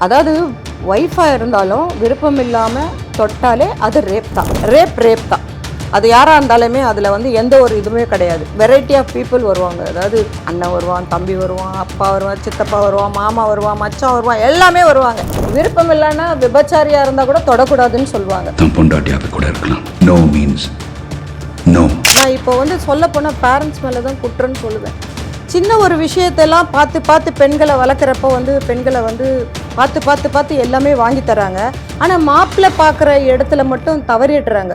அதாவது ஒய்ஃபாக இருந்தாலும் விருப்பம் இல்லாமல் தொட்டாலே அது ரேப் தான். ரேப் தான். அது யாராக இருந்தாலுமே அதில் வந்து எந்த ஒரு இதுவுமே கிடையாது. வெரைட்டி ஆஃப் பீப்புள் வருவாங்க. அதாவது அண்ணன் வருவான், தம்பி வருவான், அப்பா வருவான், சித்தப்பா வருவான், மாமா வருவான், மச்சான் வருவான், எல்லாமே வருவாங்க. விருப்பம் இல்லைன்னா விபச்சாரியாக இருந்தால் கூட தொடக்கூடாதுன்னு சொல்லுவாங்க. பொண்டாட்டியாக கூட இருக்கலாம். No means no. நான் இப்போ வந்து சொல்ல போனால் பேரண்ட்ஸ் மேலே தான் குற்றம்னு சொல்லுவேன். சின்ன ஒரு விஷயத்தெல்லாம் பார்த்து பெண்களை வளர்க்குறப்போ வந்து பெண்களை வந்து பார்த்து எல்லாமே வாங்கி தராங்க. ஆனால் மாப்பிள்ளை பார்க்குற இடத்துல மட்டும் தவறிடுறாங்க.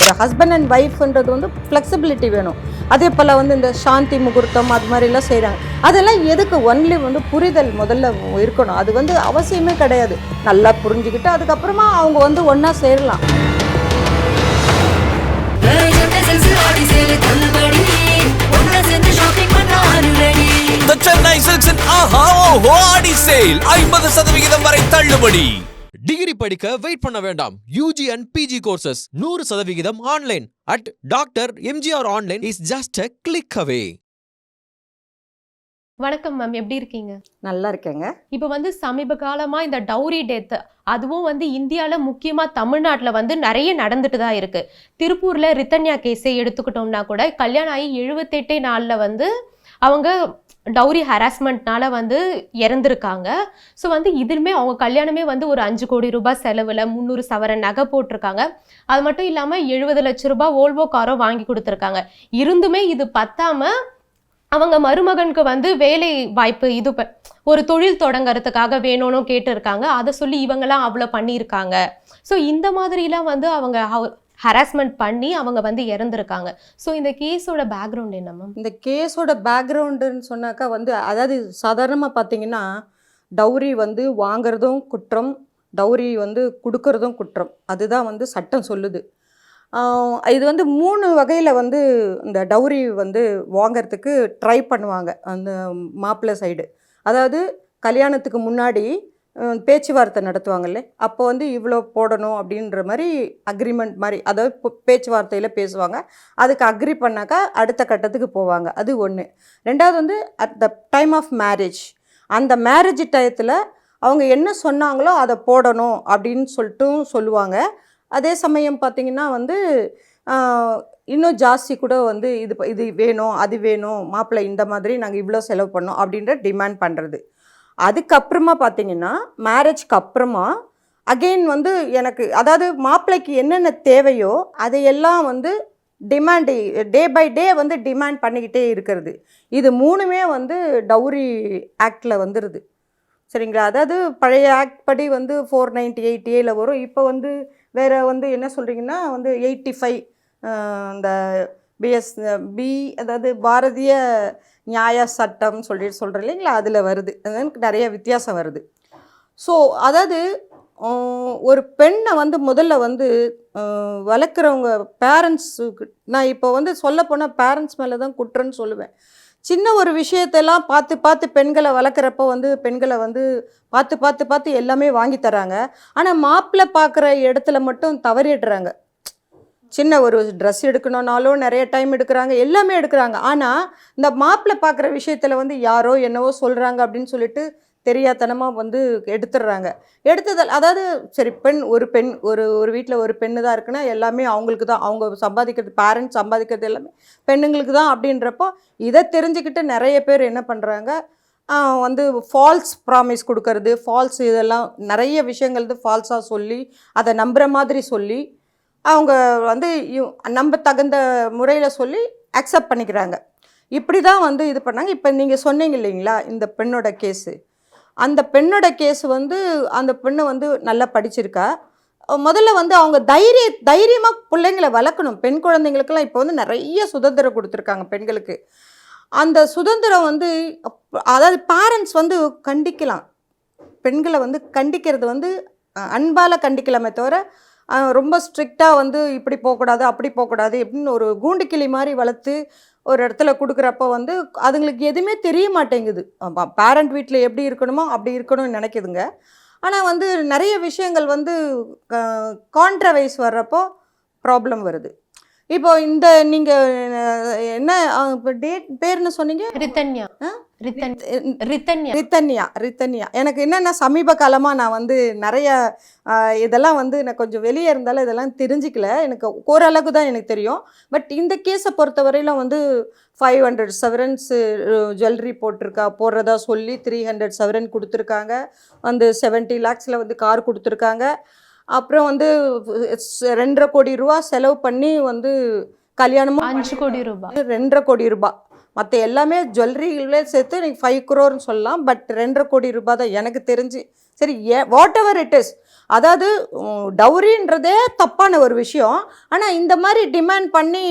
ஒரு ஹஸ்பண்ட் அண்ட் ஒய்ஃப்ன்றது வந்து ஃப்ளெக்சிபிலிட்டி வேணும். அதே போல் வந்து இந்த சாந்தி முகூர்த்தம் அது மாதிரிலாம் செய்கிறாங்க. அதெல்லாம் எதுக்கு? ஒன்லி வந்து புரிதல் முதல்ல இருக்கணும். அது வந்து அவசியமே கிடையாது. நல்லா புரிஞ்சுக்கிட்டு அதுக்கப்புறமா அவங்க வந்து ஒன்றா சேரலாம். The Chennai Silks and Aha Oho Adi Sale 50% வரை தள்ளுபடி. டிகிரி படிக்க வெயிட் பண்ண வேண்டாம். UG and PG courses 100% online at Dr. MGR Online is just a click away. வணக்கம் மேம், எப்படி இருக்கீங்க? நல்லா இருக்கேங்க. இப்போ வந்து சமீப காலமா இந்த டவுரி டெத், அதுவும் வந்து இந்தியாவில் முக்கியமாக தமிழ்நாட்டில் வந்து நிறைய நடந்துட்டு தான் இருக்கு. திருப்பூர்ல ரித்தன்யா கேஸை எடுத்துக்கிட்டோம்னா கூட கல்யாணம் ஆகி 78 நாளில் வந்து அவங்க டவுரி ஹராஸ்மெண்ட்னால வந்து இறந்துருக்காங்க. ஸோ வந்து இதுவுமே அவங்க கல்யாணமே வந்து ஒரு 5 கோடி ரூபாய் செலவில் 300 சவரன் நகை போட்டிருக்காங்க. அது மட்டும் இல்லாமல் 70 லட்ச ரூபாய் ஓல்வோ காரோ வாங்கி கொடுத்துருக்காங்க. இருந்துமே இது பத்தாம அவங்க மருமகனுக்கு வந்து வேலை வாய்ப்பு இது ஒரு தொழில் தொடங்கிறதுக்காக வேணும்னு கேட்டிருக்காங்க. அதை சொல்லி இவங்கெல்லாம் அவ்வளோ பண்ணியிருக்காங்க. ஸோ இந்த மாதிரிலாம் வந்து அவங்க ஹராஸ்மெண்ட் பண்ணி அவங்க வந்து இறந்துருக்காங்க. ஸோ இந்த கேஸோட பேக்ரவுண்ட் என்ன மேம்? இந்த கேஸோட பேக்ரவுண்டுன்னு சொன்னாக்கா வந்து அதாவது சாதாரணமாக பார்த்தீங்கன்னா டவுரி வந்து வாங்கிறதும் குற்றம், டவுரி வந்து கொடுக்கறதும் குற்றம். அதுதான் வந்து சட்டம் சொல்லுது. இது வந்து 3 வகையில் வந்து இந்த டவுரி வந்து வாங்கிறதுக்கு ட்ரை பண்ணுவாங்க அந்த மாப்பிள்ளை சைடு. அதாவது கல்யாணத்துக்கு முன்னாடி பேச்சுவார்த்தை நடத்துவாங்கல்ல, அப்போ வந்து இவ்வளோ போடணும் அப்படின்ற மாதிரி அக்ரிமெண்ட் மாதிரி, அதாவது பேச்சுவார்த்தையில் பேசுவாங்க. அதுக்கு அக்ரி பண்ணாக்கா அடுத்த கட்டத்துக்கு போவாங்க. அது ஒன்று. ரெண்டாவது வந்து at the time of marriage, அந்த மேரேஜ் டயத்தில் அவங்க என்ன சொன்னாங்களோ அதை போடணும் அப்படின்னு சொல்லுவாங்க. அதே சமயம் பார்த்திங்கன்னா வந்து இன்னும் ஜாஸ்தி கூட வந்து இது வேணும், அது வேணும், மாப்பிள்ளை இந்த மாதிரி நாங்கள் இவ்வளோ செலவு பண்ணோம் அப்படின்ற டிமாண்ட் பண்ணுறது. அதுக்கப்புறமா பார்த்திங்கன்னா மேரேஜ்க்கு அப்புறமா அகெயின் வந்து எனக்கு அதாவது மாப்பிள்ளைக்கு என்னென்ன தேவையோ அதையெல்லாம் வந்து டிமாண்டு டே பை டே வந்து டிமாண்ட் பண்ணிக்கிட்டே இருக்கிறது. இது 3மே வந்து டவுரி ஆக்டில் வந்துடுது. சரிங்களா? அதாவது பழைய ஆக்ட் படி வந்து 498A வரும். இப்போ வந்து வேறு வந்து என்ன சொல்கிறீங்கன்னா வந்து 85 இந்த பி அதாவது பாரதிய நியாய சட்டம் சொல்கிறேன் இல்லைங்களா, அதில் வருது. அதுக்கு நிறைய வித்தியாசம் வருது. ஸோ அதாவது ஒரு பெண்ணை வந்து முதல்ல வந்து வளர்க்குறவங்க பேரண்ட்ஸுக்கு, நான் இப்போ வந்து சொல்லப்போனால் பேரண்ட்ஸ் மேலே தான் குற்றம்னு சொல்லுவேன். சின்ன ஒரு விஷயத்தெல்லாம் பார்த்து பெண்களை வளர்க்குறப்போ வந்து பெண்களை வந்து பார்த்து எல்லாமே வாங்கி தராங்க. ஆனால் மாப்பிள்ளை பார்க்குற இடத்துல மட்டும் தவறிடுறாங்க. சின்ன ஒரு ட்ரெஸ் எடுக்கணுன்னாலும் நிறைய டைம் எடுக்கிறாங்க, எல்லாமே எடுக்கிறாங்க. ஆனால் இந்த மாப்பிள்ளை பார்க்குற விஷயத்தில் வந்து யாரோ என்னவோ சொல்கிறாங்க அப்படின்னு சொல்லிட்டு தெரியாதனமாக வந்து எடுத்துடுறாங்க. அதாவது சரி பெண் ஒரு வீட்டில் ஒரு பெண்ணு தான் இருக்குன்னா எல்லாமே அவங்களுக்கு தான், அவங்க சம்பாதிக்கிறது, பேரண்ட்ஸ் சம்பாதிக்கிறது எல்லாமே பெண்ணுங்களுக்கு தான் அப்படின்றப்போ இதை தெரிஞ்சுக்கிட்டு நிறைய பேர் என்ன பண்ணுறாங்க, வந்து ஃபால்ஸ் ப்ராமிஸ் கொடுக்கறது, ஃபால்ஸ் இதெல்லாம் நிறைய விஷயங்கள் ஃபால்ஸாக சொல்லி அதை நம்புகிற மாதிரி சொல்லி அவங்க வந்து நம்ப தகுந்த முறையில் சொல்லி அக்செப்ட் பண்ணிக்கிறாங்க. இப்படி தான் வந்து இது பண்ணாங்க. இப்போ நீங்கள் சொன்னீங்க இல்லைங்களா இந்த பெண்ணோட கேஸு, அந்த பெண்ணோட கேஸ் வந்து அந்த பெண்ணை வந்து நல்லா படிச்சிருக்கா. முதல்ல வந்து அவங்க தைரியமாக பிள்ளைங்களை வளர்க்கணும். பெண் குழந்தைங்களுக்கெல்லாம் இப்போ வந்து நிறைய சுதந்திரம் கொடுத்துருக்காங்க பெண்களுக்கு. அந்த சுதந்திரம் வந்து அதாவது பேரண்ட்ஸ் வந்து கண்டிக்கலாம், பெண்களை வந்து கண்டிக்கிறது வந்து அன்பால் கண்டிக்கலாமே தவிர ரொம்ப ஸ்ட்ரிக்டாக வந்து இப்படி போகக்கூடாது அப்படி போகக்கூடாது எப்படின்னு ஒரு கூண்டுக்கிளி மாதிரி வளர்த்து ஒரு இடத்துல கொடுக்குறப்ப வந்து அதுங்களுக்கு எதுவுமே தெரிய மாட்டேங்குது. பேரண்ட் வீட்டில் எப்படி இருக்கணுமோ அப்படி இருக்கணும்னு நினைக்குதுங்க. ஆனால் வந்து நிறைய விஷயங்கள் வந்து கான்ட்ரவைஸ் வர்றப்போ ப்ராப்ளம் வருது. இப்போ இந்த நீங்கள் என்ன இப்போ டேட் பேர்னு சொன்னீங்க? ரித்தன்யா. ரித்தன்யா. எனக்கு என்னென்னா சமீப காலமாக நான் வந்து நிறைய இதெல்லாம் வந்து நான் கொஞ்சம் வெளியே இருந்தாலும் இதெல்லாம் தெரிஞ்சிக்கல. எனக்கு ஓரளவுக்கு தான் எனக்கு தெரியும். பட் இந்த கேஸை பொறுத்தவரையிலும் வந்து 500 சவரன்ஸ் ஜுவல்லரி போடுறதா சொல்லி 300 சவரன் கொடுத்துருக்காங்க. வந்து 70 lakhsல வந்து கார் கொடுத்துருக்காங்க. அப்புறம் வந்து 2.5 கோடி ரூபா செலவு பண்ணி வந்து கல்யாணமும் 5 கோடி ரூபாய் 2.5 கோடி ரூபாய். மற்ற எல்லாமே ஜுவல்லரிகளே சேர்த்து நீங்கள் 5 crore சொல்லலாம். பட் 2.5 கோடி ரூபாய் தான் எனக்கு தெரிஞ்சு. சரி, வாட் எவர் இட் இஸ், அதாவது டவுரின்றதே தப்பான ஒரு விஷயம். ஆனால் இந்த மாதிரி டிமாண்ட் பண்ணி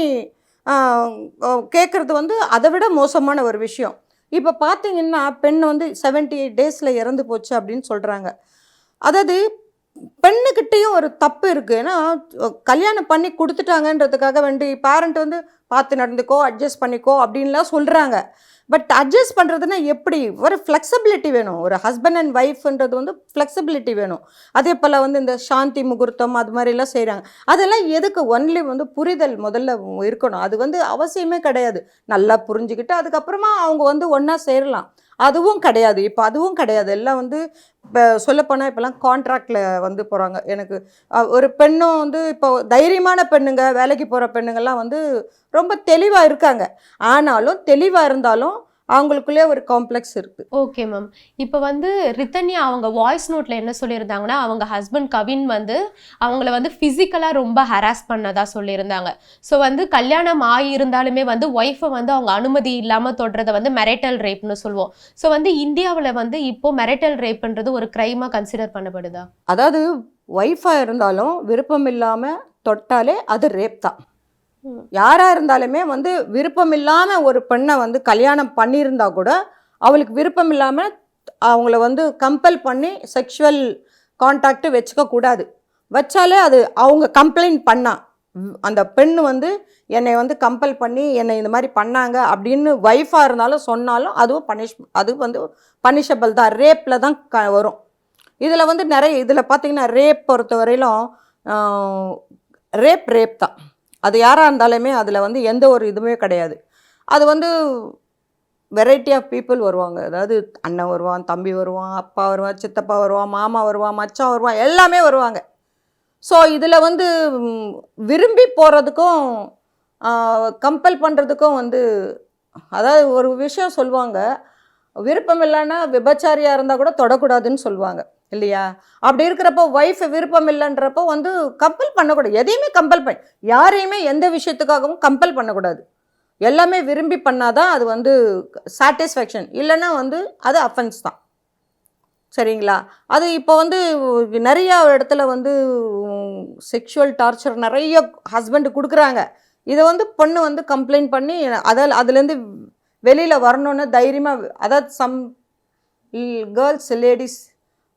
கேட்குறது வந்து அதை விட மோசமான ஒரு விஷயம். இப்போ பார்த்தீங்கன்னா பெண் வந்து 78 daysல இறந்து போச்சு அப்படின்னு சொல்கிறாங்க. அதாவது பெண்ணுக்கிட்டேயும் ஒரு தப்பு இருக்குது. ஏன்னா கல்யாணம் பண்ணி கொடுத்துட்டாங்கன்றதுக்காக வேண்டி பேரண்ட் வந்து பார்த்து நடந்துக்கோ, அட்ஜஸ்ட் பண்ணிக்கோ அப்படின்லாம் சொல்கிறாங்க. பட் அட்ஜஸ்ட் பண்ணுறதுன்னா எப்படி? ஒரு ஃப்ளெக்சிபிலிட்டி வேணும். ஒரு ஹஸ்பண்ட் அண்ட் ஒய்ஃப்ன்றது வந்து ஃப்ளெக்சிபிலிட்டி வேணும். அதே போல் வந்து இந்த சாந்தி முகூர்த்தம் அது மாதிரிலாம் செய்கிறாங்க. அதெல்லாம் எதுக்கு? ஒன்லி வந்து புரிதல் முதல்ல இருக்கணும். அது வந்து அவசியமே கிடையாது. நல்லா புரிஞ்சுக்கிட்டு அதுக்கப்புறமா அவங்க வந்து ஒன்றா சேரலாம். அதுவும் கிடையாது. இப்போ அதுவும் கிடையாது. எல்லாம் வந்து இப்போ சொல்லப்போனால் இப்போலாம் கான்ட்ராக்டில் வந்து போகிறாங்க. எனக்கு ஒரு பெண்ணும் வந்து இப்போ தைரியமான பெண்ணுங்க, வேலைக்கு போகிற பெண்ணுங்கள்லாம் வந்து ரொம்ப தெளிவாக இருக்காங்க. ஆனாலும் தெளிவாக இருந்தாலும் அவங்களுக்குள்ளே ஒரு காம்ப்ளெக்ஸ் இருக்குது. Okay ma'am. இப்போ வந்து ரித்தன்யா அவங்க வாய்ஸ் நோட்டில் என்ன சொல்லியிருந்தாங்கன்னா, அவங்க ஹஸ்பண்ட் கவின் வந்து அவங்கள வந்து ஃபிசிக்கலாக ரொம்ப ஹராஸ் பண்ணதா சொல்லியிருந்தாங்க. ஸோ வந்து கல்யாணம் ஆகியிருந்தாலுமே வந்து ஒய்ஃபை வந்து அவங்க அனுமதி இல்லாமல் தொடுறதை வந்து மெரிட்டல் ரேப்னு சொல்லுவோம். ஸோ வந்து இந்தியாவில் வந்து இப்போ மெரிட்டல் ரேப்ன்றது ஒரு க்ரைமாக கன்சிடர் பண்ணப்படுதா? அதாவது ஒய்ஃபாக இருந்தாலும் விருப்பம் இல்லாமல் தொட்டாலே அது ரேப் தான். யாராக இருந்தாலுமே வந்து விருப்பம் இல்லாமல் ஒரு பெண்ணை வந்து கல்யாணம் பண்ணியிருந்தா கூட அவளுக்கு விருப்பம் இல்லாமல் அவங்கள வந்து கம்பல் பண்ணி செக்ஷுவல் கான்டாக்ட் வச்சுக்கக்கூடாது. வச்சாலே அது அவங்க கம்ப்ளைண்ட் பண்ணா அந்த பெண்ணு வந்து என்னை வந்து கம்பல் பண்ணி என்னை இந்த மாதிரி பண்ணாங்க அப்படின்னு ஒய்ஃபாக இருந்தாலும் சொன்னாலும் அதுவும் அது வந்து பனிஷபிள் தான். ரேப்பில் தான் வரும். இதில் வந்து நிறைய இதில் பார்த்திங்கன்னா ரேப் பொறுத்த வரையிலும் ரேப் தான். அது யாராக இருந்தாலுமே அதில் வந்து எந்த ஒரு இதுவுமே கிடையாது. அது வந்து வெரைட்டி ஆஃப் பீப்புள் வருவாங்க. அதாவது அண்ணன் வருவான், தம்பி வருவான், அப்பா வருவான், சித்தப்பா வருவான், மாமா வருவான், மச்சான் வருவான், எல்லாமே வருவாங்க. ஸோ இதில் வந்து விரும்பி போகிறதுக்கும் கம்பல் பண்ணுறதுக்கும் வந்து அதாவது ஒரு விஷயம் சொல்லுவாங்க, விருப்பம் இல்லைன்னா விபச்சாரியாக இருந்தால் கூட தொடக்கூடாதுன்னு சொல்லுவாங்க இல்லையா? அப்படி இருக்கிறப்போ ஒய்ஃப் விருப்பம் இல்லைன்றப்போ வந்து கம்பல் பண்ணக்கூடாது. எதையுமே கம்பல் யாரையுமே எந்த விஷயத்துக்காகவும் கம்பல் பண்ணக்கூடாது. எல்லாமே விரும்பி பண்ணாதான் அது வந்து சாட்டிஸ்ஃபேக்ஷன். இல்லைன்னா வந்து அது அஃபென்ஸ் தான். சரிங்களா? அது இப்போ வந்து நிறையா இடத்துல வந்து செக்ஷுவல் டார்ச்சர் நிறைய ஹஸ்பண்டு கொடுக்குறாங்க. இதை வந்து பொண்ணு வந்து கம்ப்ளைண்ட் பண்ணி அதுலேருந்து வெளியில் வரணுன்னு தைரியமாக, அதாவது சம் கேர்ள்ஸ் லேடிஸ்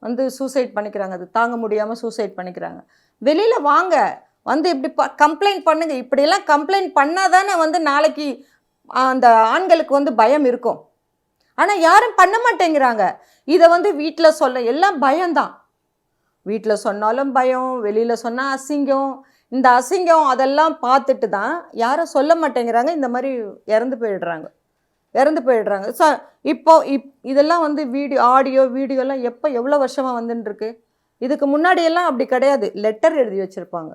வந்து சூசைட் பண்ணிக்கிறாங்க. அது தாங்க முடியாமல் சூசைட் பண்ணிக்கிறாங்க. வெளியில் வாங்க, வந்து இப்படி கம்ப்ளைண்ட் பண்ணுங்க. இப்படியெல்லாம் கம்ப்ளைண்ட் பண்ணால் தானே வந்து நாளைக்கு அந்த ஆண்களுக்கு வந்து பயம் இருக்கும். ஆனால் யாரும் பண்ண மாட்டேங்கிறாங்க. இதை வந்து வீட்டில் சொல்ல எல்லாம் பயம்தான். வீட்டில் சொன்னாலும் பயம், வெளியில் சொன்னால் அசிங்கம். இந்த அசிங்கம் அதெல்லாம் பார்த்துட்டு தான் யாரும் சொல்ல மாட்டேங்கிறாங்க. இந்த மாதிரி இறந்து போயிடுறாங்க. ஸோ இதெல்லாம் வந்து வீடியோலாம் எவ்வளோ வருஷமாக வந்துட்டுருக்கு. இதுக்கு முன்னாடியெல்லாம் அப்படி கிடையாது. லெட்டர் எழுதி வச்சுருப்பாங்க.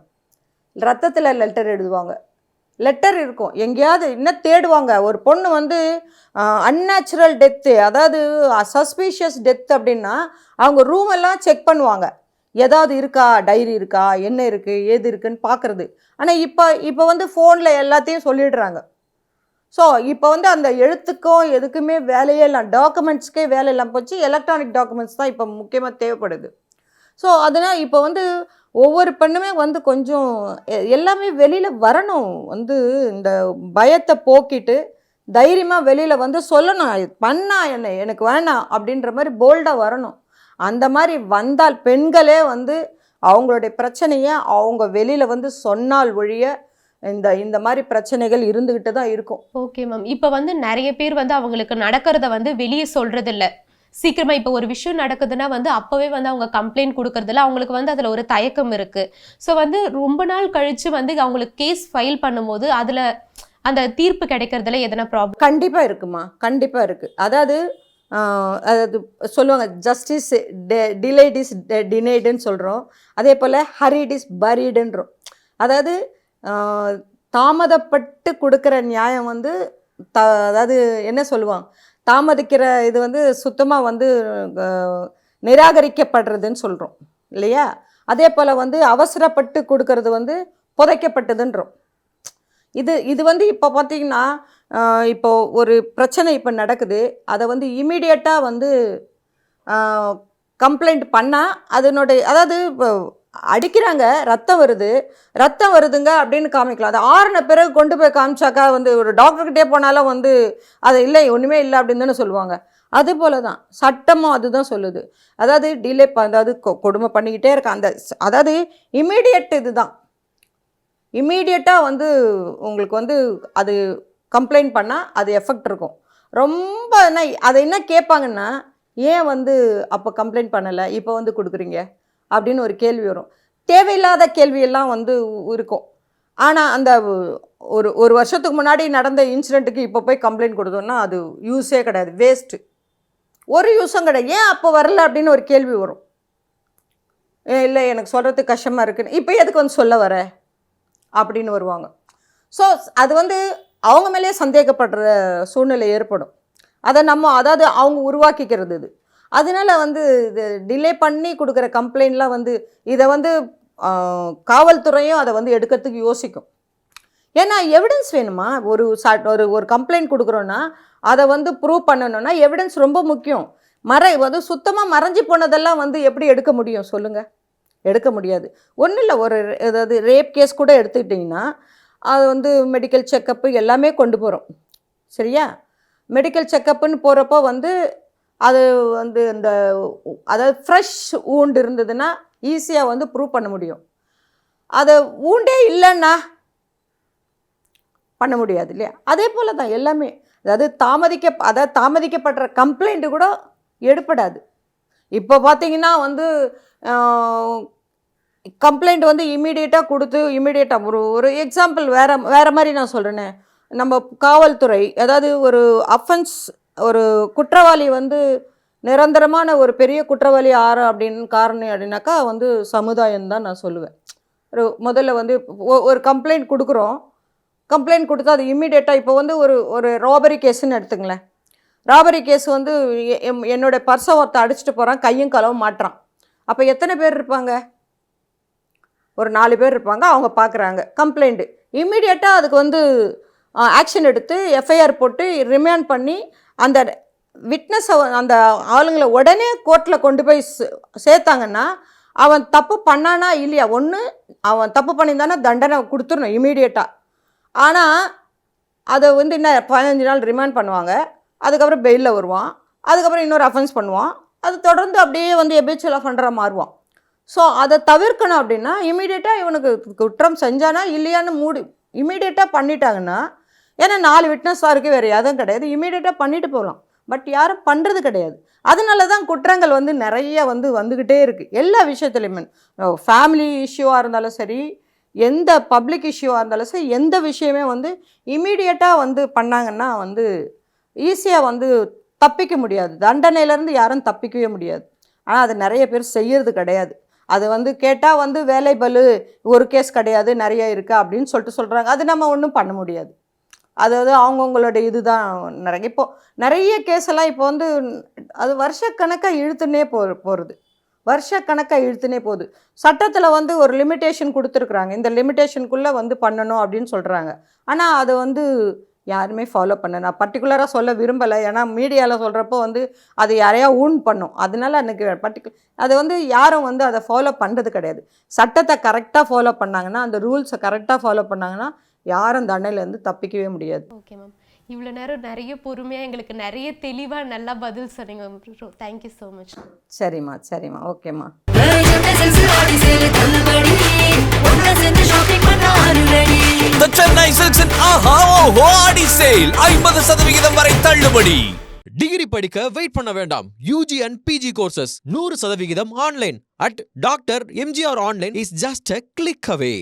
ரத்தத்தில் லெட்டர் எழுதுவாங்க. லெட்டர் இருக்கும். எங்கேயாவது இன்னும் தேடுவாங்க. ஒரு பொண்ணு வந்து அன்நேச்சுரல் டெத்து, அதாவது சஸ்பீஷியஸ் டெத் அப்படின்னா அவங்க ரூமெல்லாம் செக் பண்ணுவாங்க. ஏதாவது இருக்கா, டைரி இருக்கா, என்ன இருக்குது, ஏது இருக்குன்னு பார்க்குறது. ஆனால் இப்போ வந்து ஃபோனில் எல்லாத்தையும் சொல்லிடுறாங்க. ஸோ இப்போ வந்து அந்த எழுத்துக்கும் எதுக்குமே வேலையே இல்லை, டாக்குமெண்ட்ஸ்க்கே வேலை இல்லாமல் போச்சு. எலக்ட்ரானிக் டாக்குமெண்ட்ஸ் தான் இப்போ முக்கியமாக தேவைப்படுது. ஸோ அதனால் இப்போ வந்து ஒவ்வொரு பெண்ணுமே வந்து கொஞ்சம் எல்லாமே வெளியில் வரணும். வந்து இந்த பயத்தை போக்கிட்டு தைரியமாக வெளியில் வந்து சொல்லணும், பண்ணா எனக்கு வேணாம் அப்படின்ற மாதிரி போல்டாக வரணும். அந்த மாதிரி வந்தால் பெண்களே வந்து அவங்களுடைய பிரச்சனையை அவங்க வெளியில் வந்து சொன்னால் ஒழிய இந்த மாதிரி பிரச்சனைகள் இருந்துகிட்டு தான் இருக்கும். Okay ma'am. இப்போ வந்து நிறைய பேர் வந்து அவங்களுக்கு நடக்கிறத வந்து வெளியே சொல்றது இல்லை. சீக்கிரமா இப்போ ஒரு விஷயம் நடக்குதுன்னா வந்து அப்பவே வந்து அவங்க கம்ப்ளைண்ட் கொடுக்கறதில்ல. அவங்களுக்கு வந்து அதில் ஒரு தயக்கம் இருக்கு. ஸோ வந்து ரொம்ப நாள் கழிச்சு வந்து அவங்களுக்கு கேஸ் ஃபைல் பண்ணும்போது அதில் அந்த தீர்ப்பு கிடைக்கிறதுல எதனா ப்ராப்ளம்? கண்டிப்பாக இருக்குமா, கண்டிப்பாக இருக்குது. அதாவது அதாவது சொல்லுவாங்க, ஜஸ்டிஸ் டிலேட் இஸ் டினைடுன்னு சொல்கிறோம். அதே போல் ஹரிட் இஸ் பரீடுன்றோம். அதாவது தாமதப்பட்டு கொடுக்குற நியாயம் வந்து அதாவது என்ன சொல்லுவாங்க, தாமதிக்கிற இது வந்து சுத்தமாக வந்து நிராகரிக்கப்படுறதுன்னு சொல்கிறோம் இல்லையா? அதே போல் வந்து அவசரப்பட்டு கொடுக்கறது வந்து புதைக்கப்பட்டதுன்றோம். இது வந்து இப்போ பார்த்தீங்கன்னா, இப்போ ஒரு பிரச்சனை இப்போ நடக்குது, அதை வந்து இமீடியட்டாக வந்து கம்ப்ளைண்ட் பண்ணால் அதனுடைய அதாவது இப்போ அடிக்கிறாங்க, ரத்தம் வருதுங்க அப்படின்னு காமிக்கலாம். அது ஆறுன பிறகு கொண்டு போய் காமிச்சாக்கா வந்து ஒரு டாக்டர்கிட்டே போனாலும் வந்து அது இல்லை, ஒன்றுமே இல்லை அப்படின்னு தானே சொல்லுவாங்க. அதுபோல தான் சட்டமும் அதுதான் சொல்லுது. அதாவது டிலே அதாவது கொடுமை பண்ணிக்கிட்டே இருக்க அந்த அதாவது இமீடியட் இதுதான். இமீடியட்டாக வந்து உங்களுக்கு வந்து அது கம்ப்ளைண்ட் பண்ணால் அது எஃபெக்ட் இருக்கும். ரொம்ப அதை என்ன கேட்பாங்கன்னா, ஏன் வந்து அப்போ கம்ப்ளைண்ட் பண்ணலை, இப்போ வந்து கொடுக்குறீங்க அப்படின்னு ஒரு கேள்வி வரும். தேவையில்லாத கேள்வியெல்லாம் வந்து இருக்கும். ஆனால் அந்த ஒரு வருஷத்துக்கு முன்னாடி நடந்த இன்சிடெண்ட்டுக்கு இப்போ போய் கம்ப்ளைண்ட் கொடுத்தோம்னா அது யூஸே கிடையாது, வேஸ்ட்டு. ஒரு யூஸும் கிடையாது. ஏன் அப்போ வரல அப்படின்னு ஒரு கேள்வி வரும். இல்லை எனக்கு சொல்கிறதுக்கு கஷ்டமாக இருக்குன்னு, இப்போ எதுக்கு வந்து சொல்ல வர அப்படின்னு வருவாங்க. ஸோ அது வந்து அவங்க மேலேயே சந்தேகப்படுற சூழ்நிலை ஏற்படும். அதை அதாவது அவங்க உருவாக்கிக்கிறது இது. அதனால வந்து இது டிலே பண்ணி கொடுக்குற கம்ப்ளைண்ட்லாம் வந்து இதை வந்து காவல்துறையும் அதை வந்து எடுக்கிறதுக்கு யோசிக்கும். ஏன்னா எவிடன்ஸ் வேணுமா? ஒரு கம்ப்ளைண்ட் கொடுக்குறோன்னா அதை வந்து ப்ரூவ் பண்ணணும்னா எவிடன்ஸ் ரொம்ப முக்கியம். வந்து சுத்தமாக மறைஞ்சி போனதெல்லாம் வந்து எப்படி எடுக்க முடியும் சொல்லுங்கள்? எடுக்க முடியாது. ஒன்றும் இல்லை, அதாவது ரேப் கேஸ் கூட எடுத்துக்கிட்டிங்கன்னா அது வந்து மெடிக்கல் செக்கப்பு எல்லாமே கொண்டு போகிறோம், சரியா? மெடிக்கல் செக்கப்புன்னு போகிறப்போ வந்து அது வந்து இந்த அதாவது ஃப்ரெஷ் ஊண்டு இருந்ததுன்னா ஈஸியாக வந்து ப்ரூவ் பண்ண முடியும். அதை ஊண்டே இல்லைன்னா பண்ண முடியாது இல்லையா? அதே போல் தான் எல்லாமே. அதாவது தாமதிக்கப்படுற கம்ப்ளைண்ட்டு கூட எடுப்படாது. இப்போ பார்த்தீங்கன்னா வந்து கம்ப்ளைண்ட் வந்து இமீடியட்டாக கொடுத்து இமீடியட்டாக ஒரு எக்ஸாம்பிள் வேறு மாதிரி நான் சொல்கிறேனே, நம்ம காவல்துறை அதாவது ஒரு அஃபென்ஸ் ஒரு குற்றவாளி வந்து நிரந்தரமான ஒரு பெரிய குற்றவாளி அப்படின்னு காரணம் அப்படின்னாக்கா வந்து சமுதாயம் தான் நான் சொல்லுவேன். முதல்ல வந்து ஒரு கம்ப்ளைண்ட் கொடுக்குறோம், கம்ப்ளைண்ட் கொடுத்தா அது இம்மீடியட்டாக இப்போ வந்து ஒரு ராபரி கேஸுன்னு எடுத்துங்களேன். ராபரி கேஸ் வந்து என்னோட பர்ஸை ஒருத்த அடிச்சுட்டு போகிறான், கையும் களவும் மாட்டுறான். அப்போ எத்தனை பேர் இருப்பாங்க? ஒரு 4 பேர் இருப்பாங்க. அவங்க பார்க்குறாங்க கம்ப்ளைண்ட்டு, இம்மீடியட்டாக அதுக்கு வந்து ஆக்ஷன் எடுத்து எஃப்ஐஆர் போட்டு ரிமாண்ட் பண்ணி அந்த விட்னஸை அந்த ஆளுங்களை உடனே கோர்ட்டில் கொண்டு போய் சேர்த்தாங்கன்னா அவன் தப்பு பண்ணானா இல்லையா? ஒன்று அவன் தப்பு பண்ணியிருந்தானா தண்டனை கொடுத்துடணும் இமீடியட்டாக. ஆனால் அதை வந்து என்ன 15 நாள் ரிமாண்ட் பண்ணுவாங்க, அதுக்கப்புறம் பெயிலில் வருவான், அதுக்கப்புறம் இன்னொரு அஃபென்ஸ் பண்ணுவான், அது தொடர்ந்து அப்படியே வந்து எபேச்சுவல் அஃபெண்டராக மாறுவான். ஸோ அதை தவிர்க்கணும் அப்படின்னா இமீடியட்டாக இவனுக்கு குற்றம் செஞ்சானா இல்லையான்னு இமீடியட்டாக பண்ணிட்டாங்கன்னா, ஏன்னா 4 விட்னஸாக இருக்குது, வேறு எதுவும் கிடையாது, இமீடியட்டாக பண்ணிட்டு போகலாம். பட் யாரும் பண்ணுறது கிடையாது. அதனால தான் குற்றங்கள் வந்து நிறைய வந்துக்கிட்டே இருக்குது எல்லா விஷயத்துலையுமே. ஃபேமிலி இஷ்யூவாக இருந்தாலும் சரி, எந்த பப்ளிக் இஷ்யூவாக இருந்தாலும் சரி, எந்த விஷயமே வந்து இமீடியட்டாக வந்து பண்ணாங்கன்னா வந்து ஈஸியாக வந்து தப்பிக்க முடியாது. தண்டனையிலேருந்து யாரும் தப்பிக்கவே முடியாது. ஆனால் அது நிறைய பேர் செய்கிறது கிடையாது. அது வந்து கேட்டால் வந்து வேலை பலு, ஒரு கேஸ் கிடையாது நிறைய இருக்குது அப்படின்னு சொல்கிறாங்க. அது நம்ம ஒன்றும் பண்ண முடியாது. அதாவது அவங்கவுங்களோட இதுதான். நிறைய கேஸெல்லாம் இப்போ வந்து அது வருஷக்கணக்காக இழுத்துனே போகிறது, வருஷக்கணக்காக இழுத்துனே போகுது. சட்டத்தில் வந்து ஒரு லிமிட்டேஷன் கொடுத்துருக்குறாங்க, இந்த லிமிட்டேஷனுக்குள்ளே வந்து பண்ணணும் அப்படின்னு சொல்கிறாங்க. ஆனால் அதை வந்து யாருமே ஃபாலோ பண்ண நான் பர்டிகுலராக சொல்ல விரும்பலை. ஏன்னா மீடியாவில் சொல்கிறப்போ வந்து அது யாரையா பண்ணும். அதனால எனக்கு அது வந்து யாரும் வந்து அதை ஃபாலோ பண்ணுறது கிடையாது. சட்டத்தை கரெக்டாக ஃபாலோ பண்ணாங்கன்னா, அந்த ரூல்ஸை கரெக்டாக ஃபாலோ பண்ணாங்கன்னா யாரும் தண்டனையிலேருந்து தப்பிக்கவே முடியாது. ஓகே மேம், இவ்வளோ நேரம் நிறைய பொறுமையாக எங்களுக்கு நிறைய தெளிவாக நல்லா பதில் சொன்னீங்க. Thank you so much. சரிம்மா, ஓகேம்மா. The Chennai Silks in Aha Oho Adi Sale 50% வரை தள்ளுபடி. டிகிரி படிக்க வெயிட் பண்ண வேண்டாம். UG and PG courses 100% online at Dr. MGR Online is just a click away.